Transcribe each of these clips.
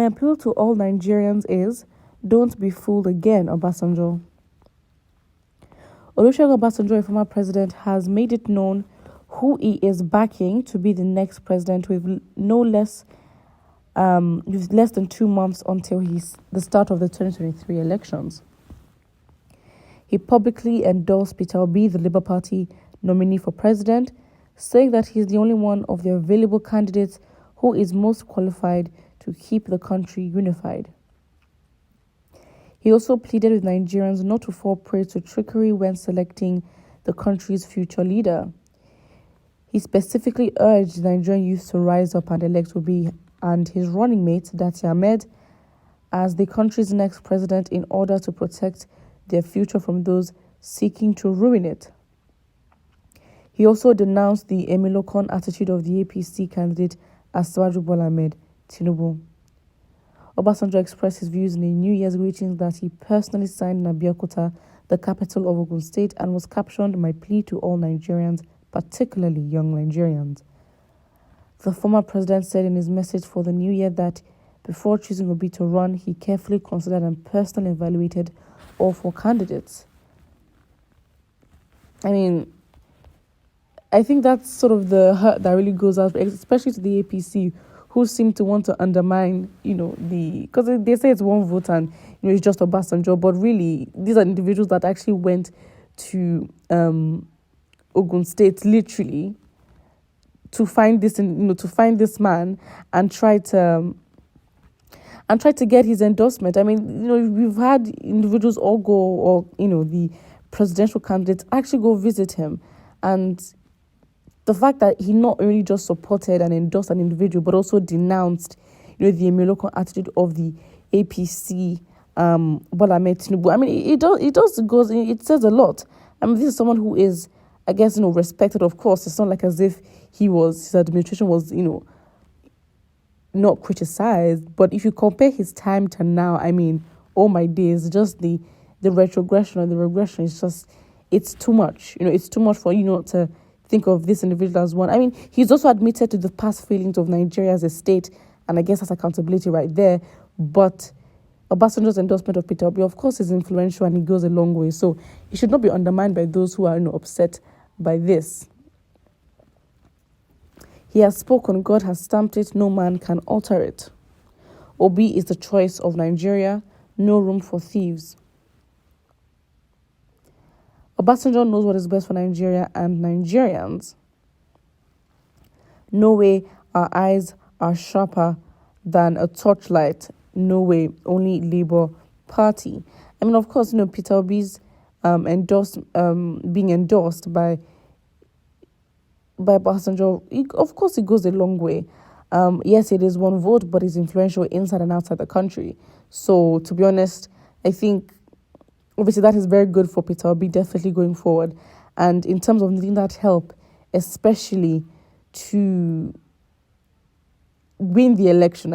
appeal to all Nigerians is, don't be fooled again, Obasanjo. Olusegun Obasanjo, a former president, has made it known who he is backing to be the next president with less than 2 months until the start of the 2023 elections. He publicly endorsed Peter Obi, the Labour Party nominee for president, saying that he is the only one of the available candidates who is most qualified to keep the country unified. He also pleaded with Nigerians not to fall prey to trickery when selecting the country's future leader. He specifically urged Nigerian youth to rise up and elect Obi and his running mate, Dati Ahmed, as the country's next president in order to protect their future from those seeking to ruin it. He also denounced the Emilokon attitude of the APC candidate Asiwaju Bola Ahmed Tinubu. Obasanjo expressed his views in a New Year's greeting that he personally signed in Abeokuta, the capital of Ogun State, and was captioned, "My plea to all Nigerians, particularly young Nigerians." The former president said in his message for the new year that before choosing Obi to run, he carefully considered and personally evaluated all 4 candidates. I think that's sort of the hurt that really goes out, especially to the APC, who seem to want to undermine, because they say it's one vote and, it's just Obasanjo, but really, these are individuals that actually went to Ogun State, literally, to find this man and try to get his endorsement. We've had individuals all go, or the presidential candidates actually go visit him, and the fact that he not only just supported and endorsed an individual, but also denounced, the Emilokon attitude of the APC, Bola Ahmed Tinubu. It says a lot. This is someone who is, I guess, respected, of course. It's not like as if his administration was, not criticized. But if you compare his time to now, oh my days, just the retrogression or the regression is just, it's too much. It's too much for you not to think of this individual as one. He's also admitted to the past failings of Nigeria as a state, and I guess that's accountability right there. But Obasanjo's endorsement of Peter Obi, of course, is influential and it goes a long way. So he should not be undermined by those who are upset by this. He has spoken, God has stamped it, no man can alter it. Obi is the choice of Nigeria, no room for thieves. Obasanjo knows what is best for Nigeria and Nigerians. No way our eyes are sharper than a torchlight. No way, only Labour Party. Of course, Peter Obi's being endorsed by Obasanjo, of course, it goes a long way. Yes, it is one vote, but it's influential inside and outside the country. So, to be honest, I think obviously that is very good for Peter Obi, definitely going forward. And in terms of needing that help, especially to win the election,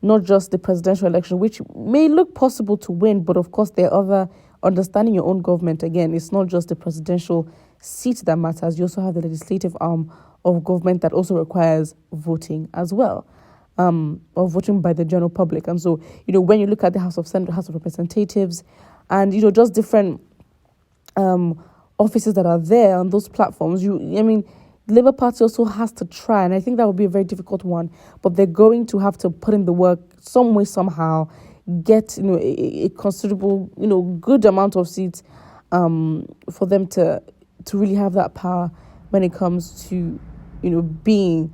not just the presidential election, which may look possible to win, but of course there are other, understanding your own government, again, it's not just the presidential seat that matters. You also have the legislative arm of government that also requires voting as well, or voting by the general public. And so, when you look at the House of Senate, House of Representatives, and, just different offices that are there on those platforms, the Labour Party also has to try, and I think that would be a very difficult one, but they're going to have to put in the work some way, somehow, get, a considerable, good amount of seats for them to really have that power when it comes to, being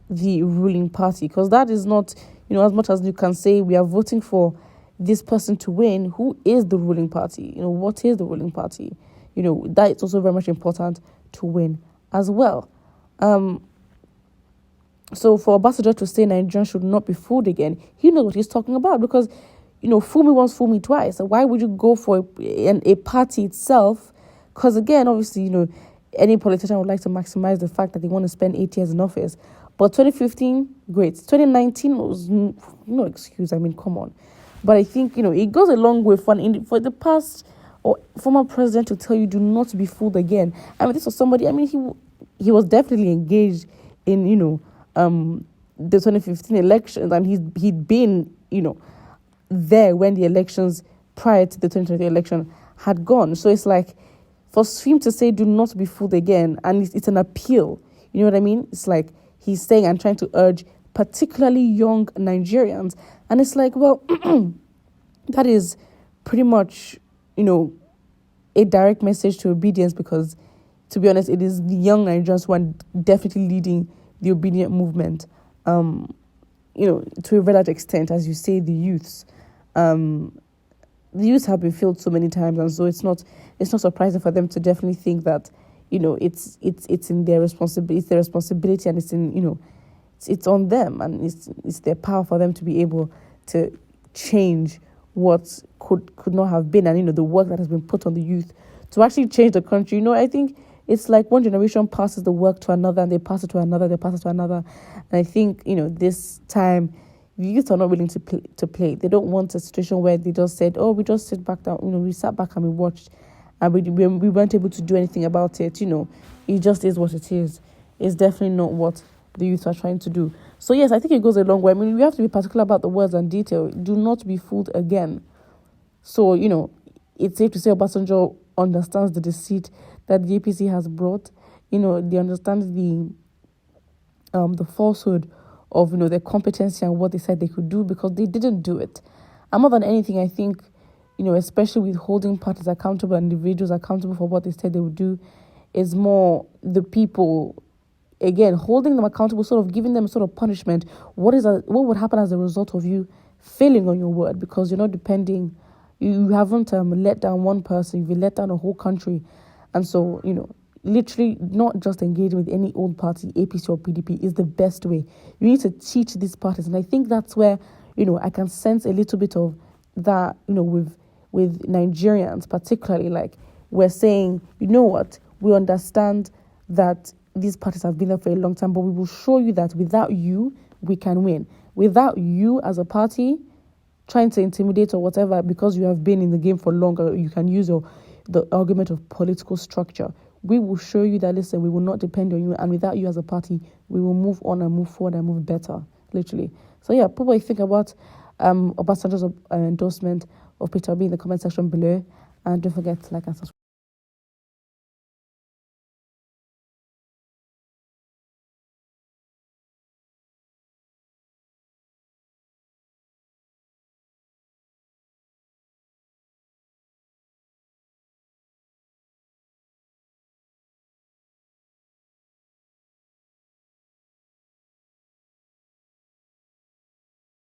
the ruling party. Because that is not, as much as you can say we are voting for this person to win, who is the ruling party? What is the ruling party? That is also very much important to win as well. So for Obasanjo to say Nigerians should not be fooled again, he knows what he's talking about, because, fool me once, fool me twice. So why would you go for a party itself? Because again, obviously, any politician would like to maximize the fact that they want to spend 8 years in office. But 2015, great. 2019 was no excuse. Come on. But I think, it goes a long way for the past or former president to tell you do not be fooled again. This was somebody, he was definitely engaged in, the 2015 elections, and he'd been there when the elections prior to the 2020 election had gone. So it's like, for him to say, do not be fooled again, and it's an appeal. You know what I mean? It's like he's saying and trying to urge particularly young Nigerians. And it's like, well, that is pretty much, a direct message to obedience, because, to be honest, it is the young Nigerians who are definitely leading the obedient movement, to a very large extent, as you say, the youths. The youths have been failed so many times, and so it's not surprising for them to definitely think that, it's in their responsibility, it's their responsibility, and it's in, it's on them, and it's their power for them to be able to change what could not have been, and the work that has been put on the youth to actually change the country. I think it's like one generation passes the work to another, and they pass it to another, they pass it to another. And I think, this time, the youth are not willing to play. They don't want a situation where they just said, oh, we just sit back down, we sat back and we watched, and we weren't able to do anything about it. It just is what it is. It's definitely not what the youth are trying to do. So yes, I think it goes a long way. We have to be particular about the words and detail. Do not be fooled again. So, it's safe to say Obasanjo understands the deceit that the APC has brought. They understand the falsehood of, their competency and what they said they could do, because they didn't do it. And more than anything, I think, especially with holding parties accountable and individuals accountable for what they said they would do, is more the people, again, holding them accountable, sort of giving them sort of punishment. What would happen as a result of you failing on your word, because you're not depending, you haven't let down one person, you've let down a whole country. And so, literally not just engaging with any old party, APC or PDP, is the best way. You need to teach these parties. And I think that's where, I can sense a little bit of that, with Nigerians particularly. Like, we're saying, what, we understand that these parties have been there for a long time, but we will show you that without you, we can win. Without you as a party trying to intimidate or whatever, because you have been in the game for longer, you can use the argument of political structure. We will show you that, listen, we will not depend on you, and without you as a party, we will move on and move forward and move better, literally. So yeah, put what you think about Obasanjo's endorsement of Peter Obi in the comment section below, and don't forget to like and subscribe.